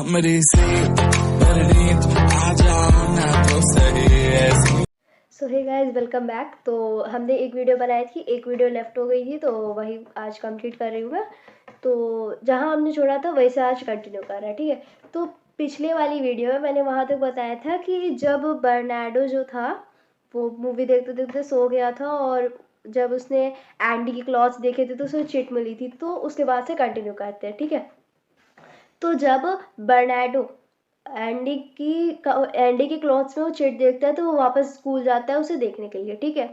मेरी सी मेरी नींद आ जाओ ना तो सही ऐसी। सो हे गाइस, वेलकम बैक। तो हमने एक वीडियो बनाई थी, एक वीडियो लेफ्ट हो गई थी, तो वही आज कंप्लीट कर रही हूँ मैं। तो जहाँ हमने छोड़ा था वहीं से आज कंटिन्यू कर रहा है, ठीक है। तो पिछले वाली वीडियो में मैंने वहाँ तक बताया था कि जब बर्नार्डो जो था वो मूवी देखते देखते सो गया था, और जब उसने एंडी के क्लॉथ्स देखे थे तो उसे चिट मिली थी। तो उसके बाद से कंटिन्यू करते हैं, ठीक है। तो जब बर्नार्डो एंडी की क्लॉथ्स में वो चिट देखता है तो वो वापस स्कूल जाता है उसे देखने के लिए, ठीक है।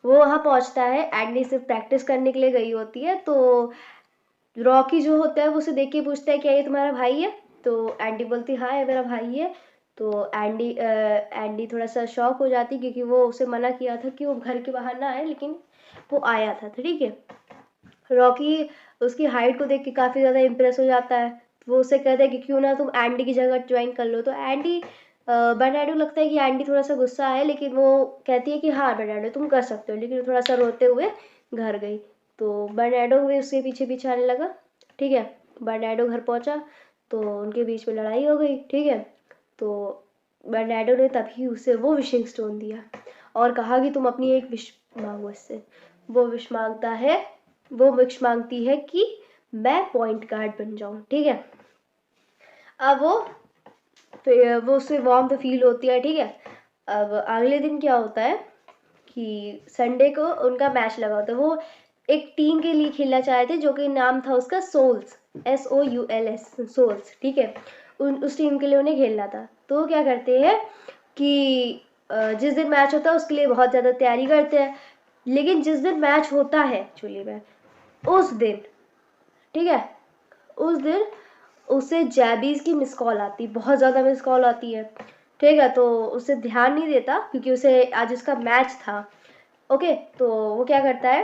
वो वहाँ पहुँचता है, एंडी सिर्फ प्रैक्टिस करने के लिए गई होती है। तो रॉकी जो होता है वो उसे देख के पूछता है क्या ये तुम्हारा भाई है। तो एंडी बोलती है हाँ ये मेरा भाई है। तो एंडी थोड़ा सा शॉक हो जाती क्योंकि वो उसे मना किया था कि वो घर के बाहर ना आए, लेकिन वो आया था, ठीक है। रॉकी उसकी हाइट को देख के काफ़ी ज़्यादा इम्प्रेस हो जाता है। वो उससे कहता है कि क्यों ना तुम एंडी की जगह ज्वाइन कर लो। तो बर्नार्डो लगता है कि एंडी थोड़ा सा गुस्सा है, लेकिन वो कहती है कि हाँ बर्नार्डो तुम कर सकते हो, लेकिन वो थोड़ा सा रोते हुए घर गई। तो बर्नार्डो भी उसके पीछे पीछे आने लगा, ठीक है। बर्नार्डो घर पहुंचा तो उनके बीच में लड़ाई हो गई, ठीक है। तो बर्नार्डो ने तभी उसे वो विशिंग स्टोन दिया और कहा कि तुम अपनी एक विश मांगो इससे। वो विश मांगता है, वो विश मांगती है कि मैं पॉइंट गार्ड बन जाऊं, ठीक है। अब वो उससे वार्म तो फील होती है, ठीक है। अब अगले दिन क्या होता है कि संडे को उनका मैच लगा होता है। वो एक टीम के लिए खेलना चाहते थे जो कि नाम था उसका सोल्स, SOULS, सोल्स, ठीक है। उस टीम के लिए उन्हें खेलना था। तो वो क्या करते हैं कि जिस दिन मैच होता है उसके लिए बहुत ज़्यादा तैयारी करते हैं, लेकिन जिस दिन मैच होता है एक्चुअली में उस दिन, ठीक है, उस दिन उसे जैबीज की मिस कॉल आती, बहुत ज़्यादा मिस कॉल आती है, ठीक है। तो उसे ध्यान नहीं देता क्योंकि उसे आज उसका मैच था, ओके। तो वो क्या करता है,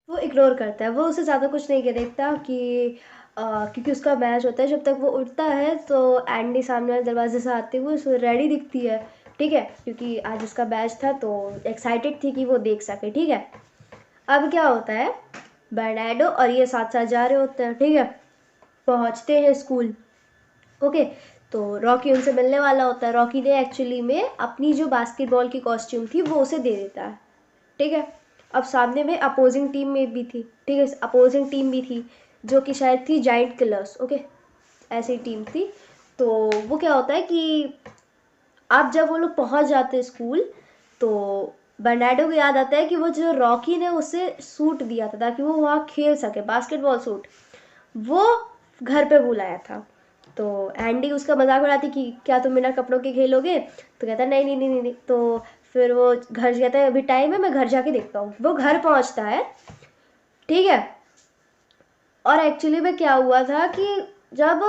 वो इग्नोर करता है, वो उसे ज़्यादा कुछ नहीं कह देखता कि क्योंकि उसका मैच होता है। जब तक वो उठता है तो एंडी सामने वाले दरवाजे से आते हुए उसे रेडी दिखती है, ठीक है, क्योंकि आज उसका मैच था तो एक्साइटेड थी कि वो देख सके, ठीक है। अब क्या होता है, बर्नार्डो और ये साथ साथ जा रहे होते हैं, ठीक है। पहुंचते हैं स्कूल, ओके। तो रॉकी उनसे मिलने वाला होता है। रॉकी ने एक्चुअली में अपनी जो बास्केटबॉल की कॉस्ट्यूम थी वो उसे दे देता है, ठीक है। अब सामने में अपोजिंग टीम में भी थी, ठीक है, अपोजिंग टीम भी थी जो कि शायद थी जाइंट किलर्स, ओके, ऐसी टीम थी। तो वो क्या होता है कि अब जब वो लोग पहुंच जाते हैं स्कूल तो बर्नार्डो को याद आता है कि वो जो रॉकी ने उसे सूट दिया था ताकि वो वहाँ खेल सके, बास्केटबॉल सूट, वो घर पे बुलाया था। तो एंडी उसका मजाक उड़ाती कि क्या तुम बिना कपड़ों के खेलोगे। तो कहता नहीं नहीं नहीं नहीं, नहीं। तो फिर वो घर कहता है अभी टाइम है, मैं घर जाके देखता हूँ। वो घर पहुँचता है, ठीक है। और एक्चुअली में क्या हुआ था कि जब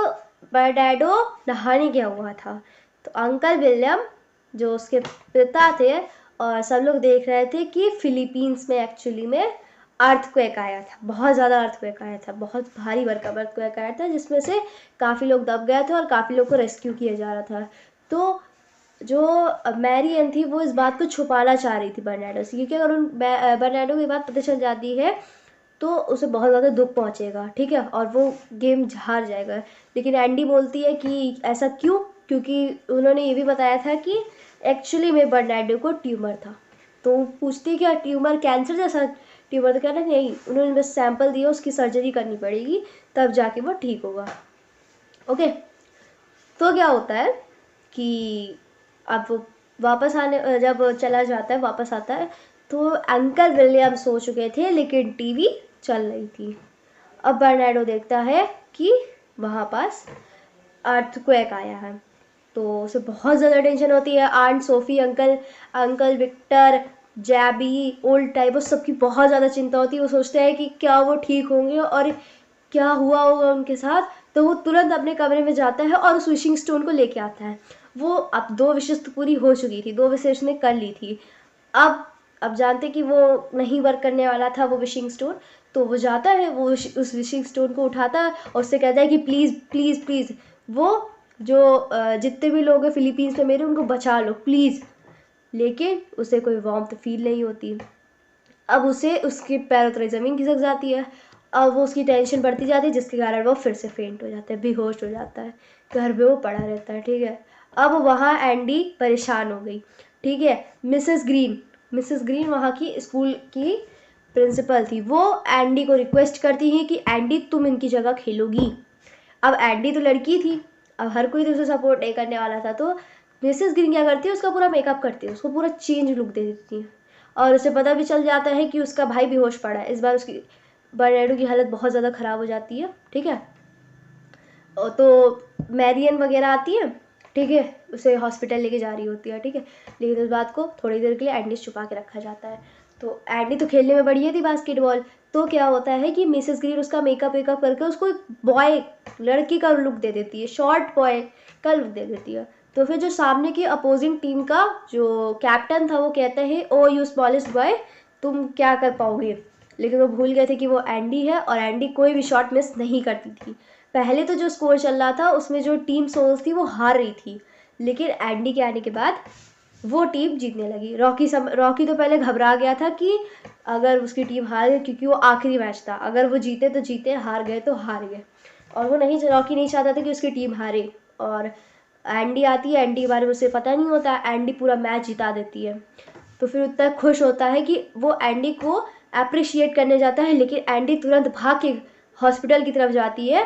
बर्नार्डो नहाने गया हुआ था तो अंकल विलियम जो उसके पिता थे और सब लोग देख रहे थे कि फिलीपींस में एक्चुअली में अर्थक्वेक आया था, बहुत ज़्यादा अर्थक्वेक आया था, बहुत भारी भरकम अर्थक्वेक आया था जिसमें से काफ़ी लोग दब गए थे और काफ़ी लोग को रेस्क्यू किया जा रहा था। तो जो मैरी एन थी वो इस बात को छुपाना चाह रही थी बर्नार्डो से, क्योंकि अगर बर्नार्डो को ये बात पता चल जाती है तो उसे बहुत ज़्यादा दुख पहुंचेगा, ठीक है, और वो गेम हार जाएगा। लेकिन एंडी बोलती है कि ऐसा क्यों, क्योंकि उन्होंने ये भी बताया था कि एक्चुअली में बर्नार्डो को ट्यूमर था। तो वो पूछती है क्या ट्यूमर कैंसर जैसा ट्यूमर, तो कहना नहीं, उन्होंने बस सैंपल दिया, उसकी सर्जरी करनी पड़ेगी तब जाके वो ठीक होगा, ओके। तो क्या होता है कि अब वो वापस आने जब चला जाता है वापस आता है तो अंकल विलियम सो चुके थे लेकिन टीवी चल रही थी। अब बर्नार्डो देखता है कि वहाँ पास अर्थक्वेक आया है, तो उसे बहुत ज़्यादा टेंशन होती है। Aunt Sophie, uncle uncle Victor, जैबी, ओल्ड टाइप, उस सबकी बहुत ज़्यादा चिंता होती है। वो सोचते हैं कि क्या वो ठीक होंगे और क्या हुआ होगा उनके साथ। तो वो तुरंत अपने कमरे में जाता है और उस विशिंग स्टोन को लेके आता है। वो अब 2 विशेष तो पूरी हो चुकी थी, 2 विशेष उसने कर ली थी। अब जानते कि वो नहीं वर्क करने वाला था वो विशिंग स्टोन। तो वो जाता है, वो उस विशिंग स्टोन को उठाता है और उससे कहता है कि प्लीज़ प्लीज़ प्लीज़ वो जो जितने भी लोग हैं फिलीपींस में मेरे, उनको बचा लो प्लीज़। लेकिन उसे कोई वार्मथ फील नहीं होती। अब उसे उसके पैरों तले ज़मीन खिसक जाती है। अब वो उसकी टेंशन बढ़ती जाती है, जिसके कारण वो फिर से फेंट हो जाता है, बेहोश हो जाता है, घर पे वो पड़ा रहता है। ठीक है, अब वहाँ एंडी परेशान हो गई। ठीक है, मिसेस ग्रीन वहाँ की स्कूल की प्रिंसिपल थी, वो एंडी को रिक्वेस्ट करती है कि एंडी तुम इनकी जगह खेलोगी। अब एंडी तो लड़की थी, अब हर कोई तो उसे सपोर्ट नहीं करने वाला था, तो मिसेस ग्रीन क्या करती है, उसका पूरा मेकअप करती है, उसको पूरा चेंज लुक दे देती है, और उसे पता भी चल जाता है कि उसका भाई बेहोश पड़ा है। इस बार उसकी बर्नार्डो की हालत बहुत ज़्यादा ख़राब हो जाती है। ठीक है, तो मैरियन वगैरह आती है, ठीक है, उसे हॉस्पिटल लेके जा रही होती है। ठीक है, लेकिन उस बात को थोड़ी देर के लिए एंडी से छुपा के रखा जाता है। तो एंडी तो खेलने में बढ़िया थी बास्केटबॉल, तो क्या होता है कि मिसेस ग्रीन उसका मेकअप वेकअप करके उसको एक बॉय, लड़की का लुक दे देती है, शॉर्ट बॉय का लुक दे देती है। तो फिर जो सामने की अपोजिंग टीम का जो कैप्टन था वो कहता है, ओ यू स्मॉलेस्ट बॉय, तुम क्या कर पाओगे। लेकिन वो भूल गए थे कि वो एंडी है, और एंडी कोई भी शॉट मिस नहीं करती थी। पहले तो जो स्कोर चल रहा था उसमें जो टीम सोल्स थी वो हार रही थी, लेकिन एंडी के आने के बाद वो टीम जीतने लगी। रॉकी तो पहले घबरा गया था कि अगर उसकी टीम हार गई, क्योंकि वो आखिरी मैच था, अगर वो जीते तो जीते, हार गए तो हार गए, और वो नहीं, रॉकी नहीं चाहता था कि उसकी टीम हारे। और एंडी आती है, एंडी के बारे में उसे पता नहीं होता, एंडी पूरा मैच जिता देती है। तो फिर उतना खुश होता है कि वो एंडी को अप्रिशिएट करने जाता है, लेकिन एंडी तुरंत भाग के हॉस्पिटल की तरफ जाती है।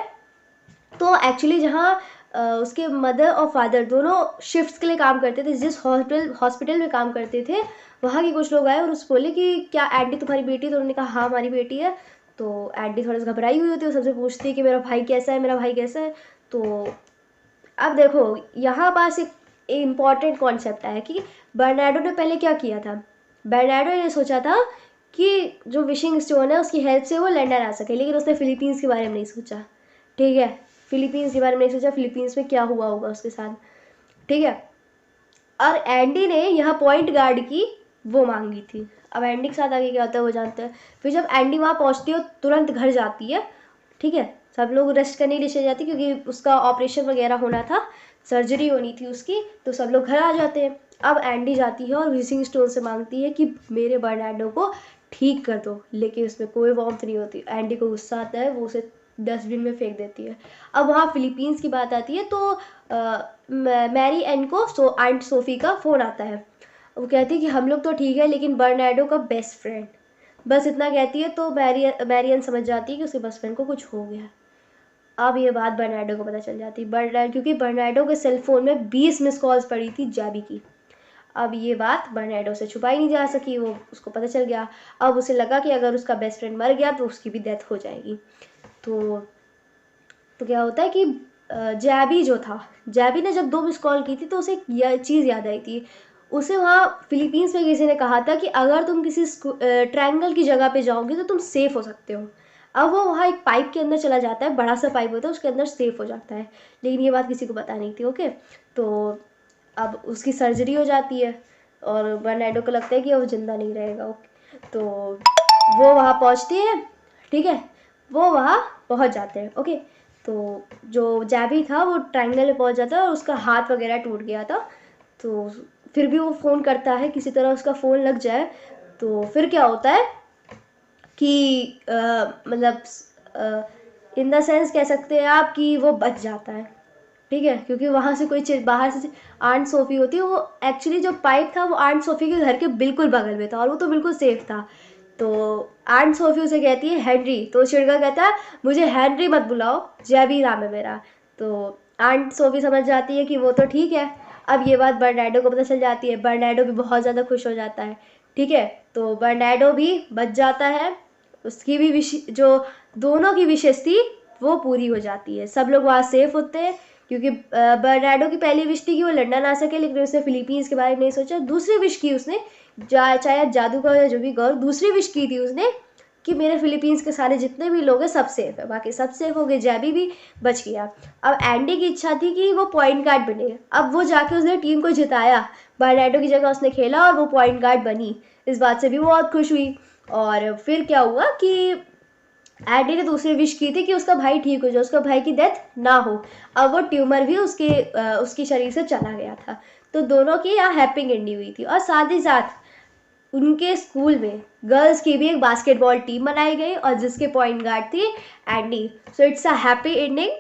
तो एक्चुअली जहाँ उसके मदर और फादर दोनों शिफ्ट्स के लिए काम करते थे, जिस हॉस्पिटल में काम करते थे, वहाँ के कुछ लोग आए और उससे बोले कि क्या एंडी तुम्हारी बेटी है? तो उन्होंने कहा हाँ हमारी बेटी है। तो एंडी थोड़ा सा घबराई हुई होती है, वो सबसे पूछती है कि मेरा भाई कैसा है, मेरा भाई कैसा है। तो अब देखो यहाँ पास एक इम्पॉर्टेंट कॉन्सेप्ट है कि बर्नार्डो ने पहले क्या किया था। बर्नार्डो ने सोचा था कि जो विशिंग स्टोन है उसकी हेल्प से वो लंदन आ सके, लेकिन उसने फिलीपींस के बारे में नहीं सोचा। ठीक है, फिलीपींस के बारे में नहीं सोचा, फिलीपींस में क्या हुआ होगा उसके साथ। ठीक है, और एंडी ने यहाँ पॉइंट गार्ड की वो मांगी थी। अब एंडी के साथ आगे क्या होता है वो जानते हैं। फिर जब एंडी वहाँ पहुँचती है तुरंत घर जाती है। ठीक है, सब लोग रेस्ट करने के लिए चले जाते हैं, क्योंकि उसका ऑपरेशन वगैरह होना था, सर्जरी होनी थी उसकी, तो सब लोग घर आ जाते हैं। अब एंडी जाती है और विशिंग स्टोन से मांगती है कि मेरे बर्नार्डो को ठीक कर दो, लेकिन उसमें कोई वार्मथ नहीं होती। एंडी को गुस्सा आता है, वो उसे डस्टबिन में फेंक देती है। अब वहाँ फिलीपींस की बात आती है, तो मैरी एन को आंट सोफी का फ़ोन आता है। वो कहती है कि हम लोग तो ठीक है, लेकिन बर्नार्डो का बेस्ट फ्रेंड, बस इतना कहती है। तो मैरियन समझ जाती है कि उसके बेस्ट फ्रेंड को कुछ हो गया। अब ये बात बर्नार्डो को पता चल जाती है, क्योंकि बर्नार्डो के सेल फोन में 20 मिस कॉल्स पड़ी थी जैबी की। अब ये बात बर्नार्डो से छुपाई नहीं जा सकी, वो उसको पता चल गया। अब उसे लगा कि अगर उसका बेस्ट फ्रेंड मर गया तो उसकी भी डेथ हो जाएगी। तो क्या होता है कि जैबी जो था, जैबी ने जब 2 मिस कॉल की थी तो उसे एक चीज़ याद आई थी। उसे वहाँ फिलीपींस में किसी ने कहा था कि अगर तुम किसी ट्रायंगल की जगह पे जाओगे तो तुम सेफ हो सकते हो। अब वो वहाँ एक पाइप के अंदर चला जाता है, बड़ा सा पाइप होता है, उसके अंदर सेफ हो जाता है, लेकिन ये बात किसी को पता नहीं थी। ओके, तो अब उसकी सर्जरी हो जाती है और बर्नार्डो को लगता है कि वो जिंदा नहीं रहेगा। ओके, तो वो वहाँ पहुँचती है। ठीक है, वो वहाँ पहुँच जाते हैं। ओके, तो जो जैबी था वो ट्रायंगल में पहुँच जाता है और उसका हाथ वगैरह टूट गया था। तो फिर भी वो फ़ोन करता है, किसी तरह उसका फ़ोन लग जाए। तो फिर क्या होता है कि मतलब इन द सेंस कह सकते हैं आप कि वो बच जाता है। ठीक है, क्योंकि वहाँ से कोई चीज़ बाहर से आंट सोफी होती है, वो एक्चुअली जो पाइप था वो आंट सोफी के घर के बिल्कुल बगल में था और वो तो बिल्कुल सेफ था। तो आंट सोफी उसे कहती है हेनरी, तो चिड़का कहता है मुझे हेनरी मत बुलाओ, जैबी नाम है मेरा। तो आंट सोफी समझ जाती है कि वो तो ठीक है। अब ये बात बर्नार्डो को पता चल जाती है, बर्नार्डो भी बहुत ज़्यादा खुश हो जाता है। ठीक है, तो बर्नार्डो भी बच जाता है, उसकी भी विश, जो दोनों की विशेष थी वो पूरी हो जाती है, सब लोग वहाँ सेफ होते हैं। क्योंकि बर्नार्डो की पहली विश थी कि वो लंदन आ सके, लेकिन उसने फिलीपींस के बारे में नहीं सोचा। दूसरी विश की उसने, चाहे जादू का या जो भी गौर, दूसरी विश की थी उसने कि मेरे फिलीपींस के सारे जितने भी लोग हैं सब सेफ है, बाकी सब सेफ हो गए, जैबी भी बच गया। अब एंडी की इच्छा थी कि वो पॉइंट गार्ड बने। अब वो जाके उसने टीम को जिताया, बर्नार्डो की जगह उसने खेला और वो पॉइंट गार्ड बनी। इस बात से भी वो बहुत खुश हुई। और फिर क्या हुआ कि एंडी ने दूसरी विश की थी कि उसका भाई ठीक हो जाए, उसका भाई की डेथ ना हो। अब वो ट्यूमर भी उसके शरीर से चला गया था। तो दोनों की यहाँ हैप्पी एंडिंग हुई थी। और साथ ही साथ उनके स्कूल में गर्ल्स की भी एक बास्केटबॉल टीम बनाई गई और जिसके पॉइंट गार्ड थी Andy. So it's a happy ending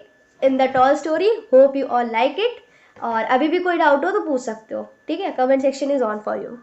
in the tall story. Hope you all like it. और अभी भी कोई डाउट हो तो पूछ सकते हो, ठीक है? Comment section is on for you.